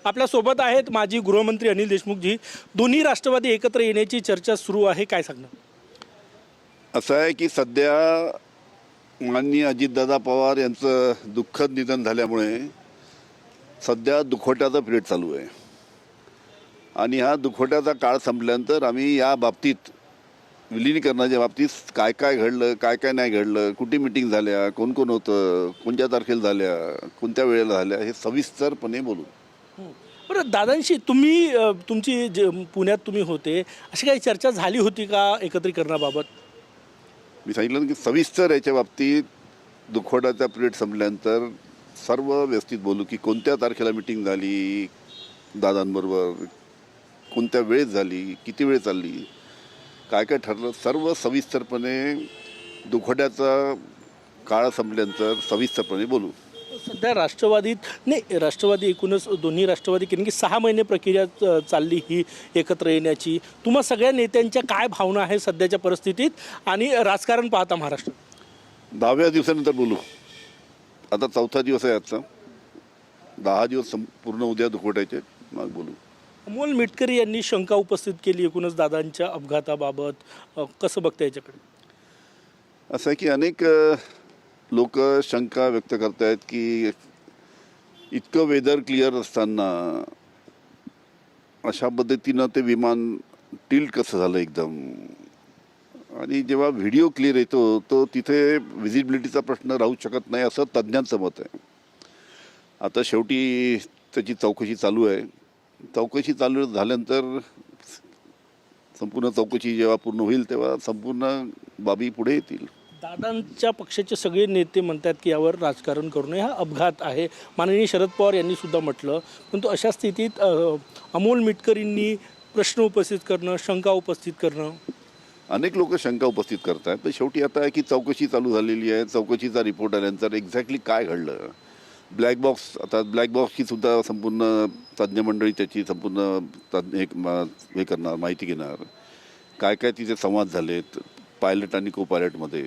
आपल्यासोबत आहेत माजी गृहमंत्री अनिल देशमुखजी। दोन्ही राष्ट्रवादी एकत्र येण्याची चर्चा सुरू आहे, काय सांगणार? असं आहे की सध्या माननीय अजितदादा पवार यांचं दुःखद निधन झाल्यामुळे सध्या दुखवट्याचा पिरियड चालू आहे आणि हा दुखवट्याचा काळ संपल्यानंतर आम्ही या बाबतीत विलीनीकरणाच्या बाबतीत काय काय घडलं, काय काय नाही घडलं, कुठे मिटिंग झाल्या, कोण कोण होतं, कोणत्या तारखेला झाल्या, कोणत्या वेळेला झाल्या, हे सविस्तरपणे बोलू। बरं, दादांशी तुमची पुण्यात तुम्ही होते, अशी काही चर्चा झाली होती का एकत्रीकरणाबाबत? मी सांगितलं की सविस्तर याच्या बाबतीत दुखवट्याचा पिरियड संपल्यानंतर सर्व व्यवस्थित बोलू की कोणत्या तारखेला मिटिंग झाली दादांबरोबर, कोणत्या वेळेत झाली, किती वेळ चालली, काय काय ठरलं, सर्व सविस्तरपणे दुखवट्याचा काळ संपल्यानंतर सविस्तरपणे बोलू। सध्या राष्ट्रवादी एकूणच दोन्ही राष्ट्रवादी कारण की 6 महिने प्रक्रिया चालली ही एकत्र येण्याची। तुम्हा सगळ्या नेत्यांच्या काय भावना आहे सध्याच्या परिस्थितीत आणि राजकारण पाहता महाराष्ट्रात? 10व्या दिवसानंतर बोलू। आता 4था दिवस आहे आजचा, 10 दिवस पूर्ण उद्या दुखवट्याचे, मग बोलू। अमोल मिटकरी यांनी शंका उपस्थित केली एकूणच दादांच्या अपघाताबाबत, कसं बघता याच्याकडे? असं आहे की अनेक लोक शंका व्यक्त करत आहेत की इतकं वेदर क्लिअर असताना अशा पद्धतीनं ते विमान टिल्ट कसं झालं एकदम, आणि जेव्हा व्हिडिओ क्लिअर येतो तो तिथे व्हिजिबिलिटीचा प्रश्न राहू शकत नाही असं तज्ज्ञांचं मत आहे। आता शेवटी त्याची चौकशी चालू आहे। चौकशी चालू झाल्यानंतर संपूर्ण चौकशी जेव्हा पूर्ण होईल तेव्हा संपूर्ण बाबी पुढे येतील। दादांच्या पक्षाचे सगळे नेते म्हणतात की यावर राजकारण करू नये, हा अपघात आहे। माननीय शरद पवार यांनी सुद्धा म्हटलं, परंतु अशा स्थितीत अमोल मिटकरींनी प्रश्न उपस्थित करणं, शंका उपस्थित करणं, अनेक लोक शंका उपस्थित करत आहेत। पण शेवटी आता आहे की चौकशी चालू झालेली आहे, चौकशीचा रिपोर्ट आल्यानंतर एक्झॅक्टली काय घडलं, ब्लॅक बॉक्सची सुद्धा संपूर्ण तज्ज्ञ मंडळी त्याची संपूर्ण हे करणार, माहिती घेणार, काय काय तिथे संवाद झालेत पायलट आणि को पायलटमध्ये,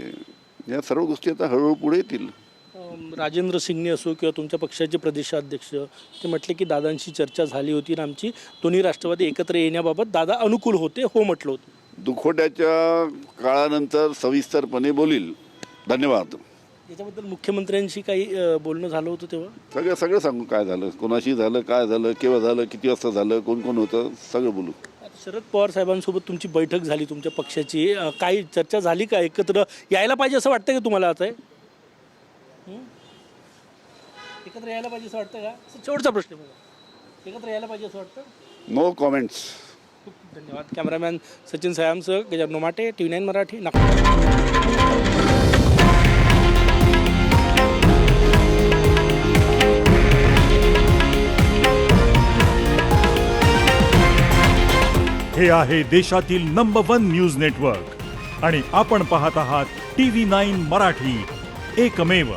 या सर्व गोष्टी आता हळूहळू पुढे येतील। राजेंद्र सिंगने असो किंवा तुमच्या पक्षाचे प्रदेशाध्यक्ष ते म्हटले की दादांशी चर्चा झाली होती आणि आमची दोन्ही राष्ट्रवादी एकत्र येण्याबाबत दादा अनुकूल होते, हो म्हटलं होतं। दुखवट्याच्या काळानंतर सविस्तरपणे बोलील। धन्यवाद। याच्याबद्दल मुख्यमंत्र्यांशी काही बोलणं झालं होतं तेव्हा? सगळं सांगू, काय झालं, कोणाशी झालं, काय झालं, केव्हा झालं, किती वाजता झालं, कोण कोण होतं, सगळं बोलू। शरद पवार साहेबांसोबत तुमची बैठक झाली तुमच्या पक्षाची, काही चर्चा झाली का? एकत्र यायला पाहिजे असं वाटतं का तुम्हाला? आता एकत्र यायला पाहिजे असं वाटतं का? शेवटचा प्रश्न बघा, एकत्र यायला पाहिजे असं वाटतं? No comments. खूप धन्यवाद। कॅमेरामॅन सचिन सयामसह गजानन माटे, TV9 मराठी, नागपूर। हे आहे देशातील नंबर 1 न्यूज नेटवर्क आणि आपण पाहत आहात TV9 मराठी, एकमेव।